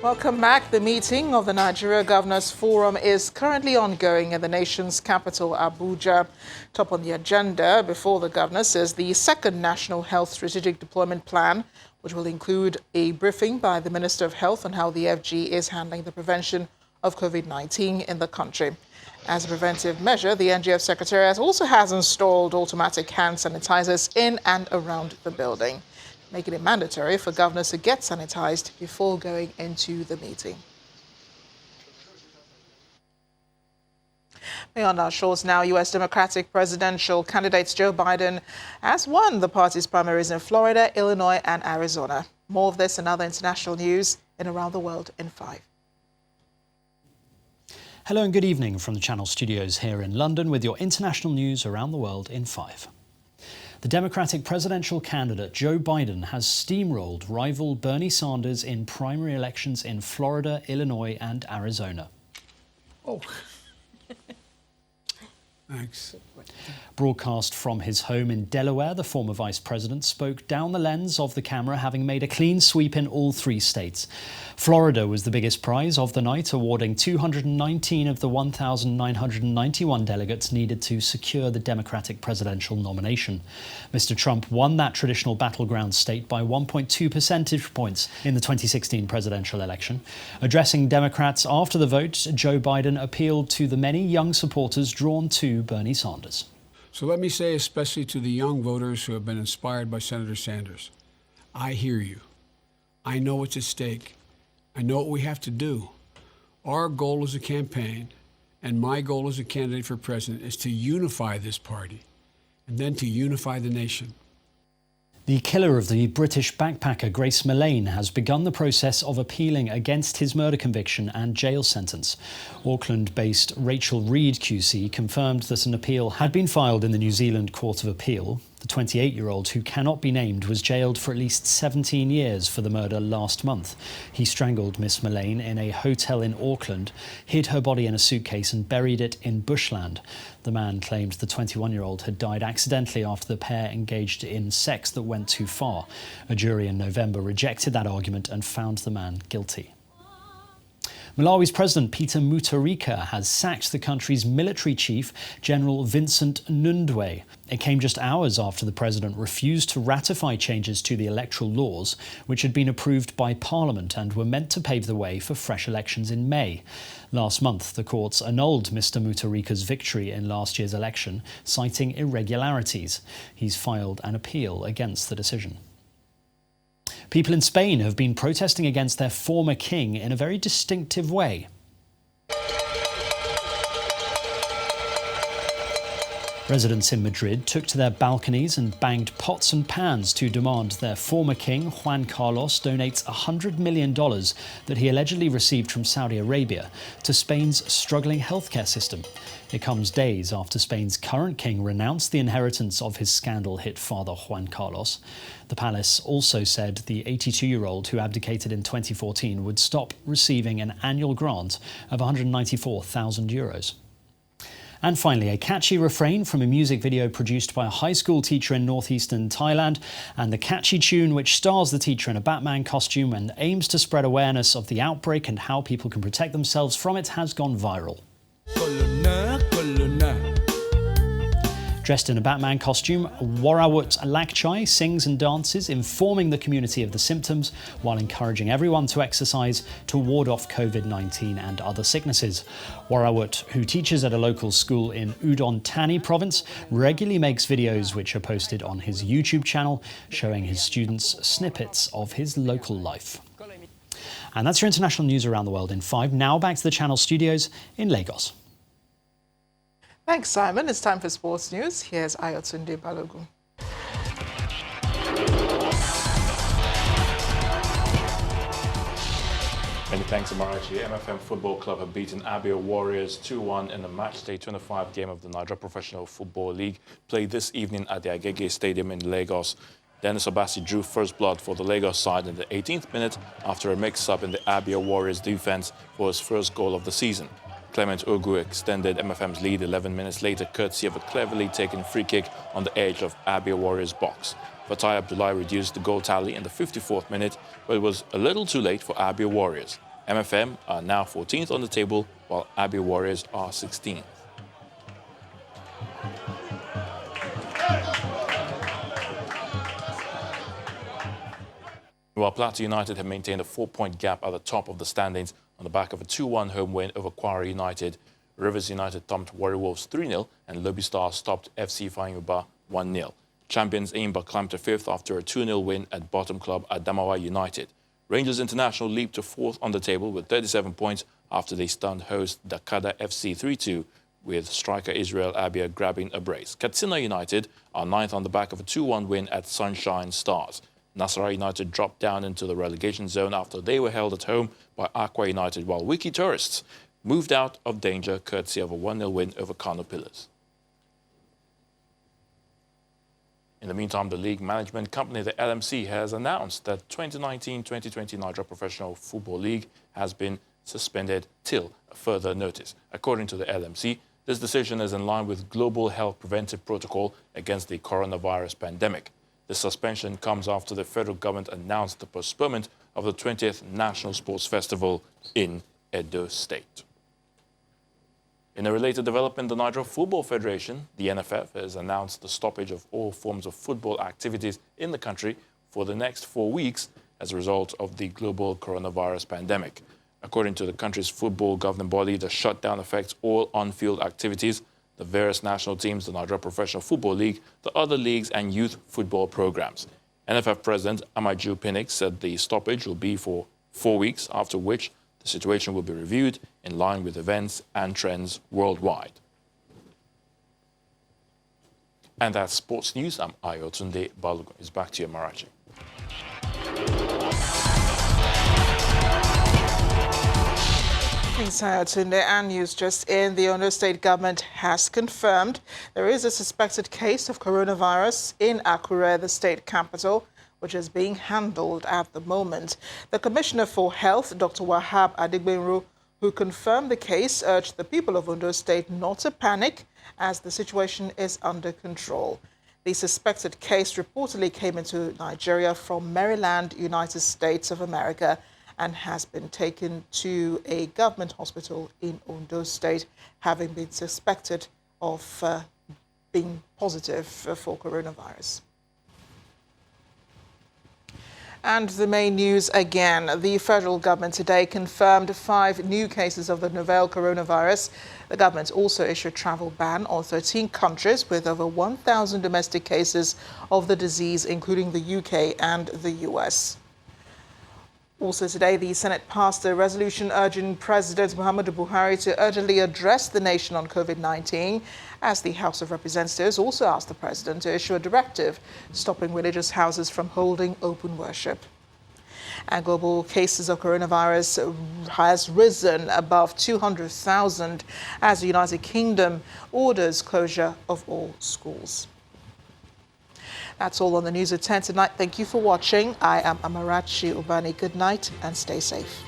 Welcome back. The meeting of the Nigeria Governors Forum is currently ongoing in the nation's capital, Abuja. Top on the agenda before the governors is the second National Health Strategic Deployment Plan, which will include a briefing by the Minister of Health on how the FG is handling the prevention of COVID-19 in the country. As a preventive measure, the NGF Secretariat also has installed automatic hand sanitizers in and around the building, making it mandatory for governors to get sanitized before going into the meeting. Beyond our shores now, U.S. Democratic presidential candidate Joe Biden has won the party's primaries in Florida, Illinois, and Arizona. More of this and other international news in Around the World in 5. Hello and good evening from the Channel studios here in London with your international news around the world in 5. The Democratic presidential candidate Joe Biden has steamrolled rival Bernie Sanders in primary elections in Florida, Illinois and Arizona. Oh, thanks. Broadcast from his home in Delaware, the former vice president spoke down the lens of the camera, having made a clean sweep in all 3 states. Florida was the biggest prize of the night, awarding 219 of the 1,991 delegates needed to secure the Democratic presidential nomination. Mr. Trump won that traditional battleground state by 1.2 percentage points in the 2016 presidential election. Addressing Democrats after the vote, Joe Biden appealed to the many young supporters drawn to Bernie Sanders. So let me say, especially to the young voters who have been inspired by Senator Sanders, I hear you. I know what's at stake. I know what we have to do. Our goal as a campaign, and my goal as a candidate for president, is to unify this party and then to unify the nation. The killer of the British backpacker Grace Millane has begun the process of appealing against his murder conviction and jail sentence. Auckland-based Rachel Reid QC confirmed that an appeal had been filed in the New Zealand Court of Appeal. The 28-year-old, who cannot be named, was jailed for at least 17 years for the murder last month. He strangled Miss Millane in a hotel in Auckland, hid her body in a suitcase and buried it in bushland. The man claimed the 21-year-old had died accidentally after the pair engaged in sex that went too far. A jury in November rejected that argument and found the man guilty. Malawi's President Peter Mutharika has sacked the country's military chief, General Vincent Nundwe. It came just hours after the president refused to ratify changes to the electoral laws, which had been approved by Parliament and were meant to pave the way for fresh elections in May. Last month, the courts annulled Mr. Mutharika's victory in last year's election, citing irregularities. He's filed an appeal against the decision. People in Spain have been protesting against their former king in a very distinctive way. Residents in Madrid took to their balconies and banged pots and pans to demand their former king, Juan Carlos, donates $100 million that he allegedly received from Saudi Arabia to Spain's struggling healthcare system. It comes days after Spain's current king renounced the inheritance of his scandal-hit father, Juan Carlos. The palace also said the 82-year-old who abdicated in 2014 would stop receiving an annual grant of €194,000. And finally, a catchy refrain from a music video produced by a high school teacher in northeastern Thailand, and the catchy tune which stars the teacher in a Batman costume and aims to spread awareness of the outbreak and how people can protect themselves from it has gone viral. Dressed in a Batman costume, Warawut Lakchai sings and dances, informing the community of the symptoms while encouraging everyone to exercise to ward off COVID-19 and other sicknesses. Warawut, who teaches at a local school in Udon Thani province, regularly makes videos which are posted on his YouTube channel, showing his students snippets of his local life. And that's your international news around the world in 5. Now back to the Channel studios in Lagos. Thanks, Simon. It's time for sports news. Here's Ayotunde Balogun. Many thanks, Amarachi. MFM Football Club have beaten Abia Warriors 2-1 in the matchday 25 game of the Nigeria Professional Football League, played this evening at the Agege Stadium in Lagos. Dennis Obasi drew first blood for the Lagos side in the 18th minute after a mix-up in the Abia Warriors defense for his first goal of the season. Clement Ogu extended MFM's lead 11 minutes later, courtesy of a cleverly taken free kick on the edge of Abia Warriors' box. Fatai Abdullahi reduced the goal tally in the 54th minute, but it was a little too late for Abia Warriors. MFM are now 14th on the table, while Abia Warriors are 16th. While Plateau United have maintained a 4-point gap at the top of the standings on the back of a 2-1 home win over Kwara United, Rivers United thumped Warrior Wolves 3-0 and Lobby Stars stopped FC Enyimba 1-0. Champions Enyimba climbed to 5th after a 2-0 win at bottom club Adamawa United. Rangers International leaped to 4th on the table with 37 points after they stunned host Dakada FC 3-2, with striker Israel Abia grabbing a brace. Katsina United are 9th on the back of a 2-1 win at Sunshine Stars. Nasarawa United dropped down into the relegation zone after they were held at home by Aqua United, while Wiki Tourists moved out of danger courtesy of a 1-0 win over Kano Pillars. In the meantime, the league management company, the LMC, has announced that 2019-2020 Nigeria Professional Football League has been suspended till further notice. According to the LMC, this decision is in line with global health preventive protocol against the coronavirus pandemic. The suspension comes after the federal government announced the postponement of the 20th National Sports Festival in Edo State. In a related development, the Nigeria Football Federation, the NFF, has announced the stoppage of all forms of football activities in the country for the next 4 weeks as a result of the global coronavirus pandemic. According to the country's football governing body, the shutdown affects all on-field activities, the various national teams, the Nigeria Professional Football League, the other leagues and youth football programs. NFF President Amaju Pinnick said the stoppage will be for 4 weeks, after which the situation will be reviewed in line with events and trends worldwide. And that's sports news. I'm Ayotunde Balogun. It's back to you, Marachi. Thanks, Ayotunde. And news just in, the Ondo State government has confirmed there is a suspected case of coronavirus in Akure, the state capital, which is being handled at the moment. The Commissioner for Health, Dr. Wahab Adigbenro, who confirmed the case, urged the people of Ondo State not to panic as the situation is under control. The suspected case reportedly came into Nigeria from Maryland, United States of America, and has been taken to a government hospital in Ondo State, having been suspected of being positive for coronavirus. And the main news again. The federal government today confirmed 5 new cases of the novel coronavirus. The government also issued a travel ban on 13 countries with over 1,000 domestic cases of the disease, including the UK and the US. Also today, the Senate passed a resolution urging President Muhammadu Buhari to urgently address the nation on COVID-19, as the House of Representatives also asked the president to issue a directive stopping religious houses from holding open worship. And global cases of coronavirus has risen above 200,000 as the United Kingdom orders closure of all schools. That's all on the news at 10 tonight. Thank you for watching. I am Amarachi Ubani. Good night and stay safe.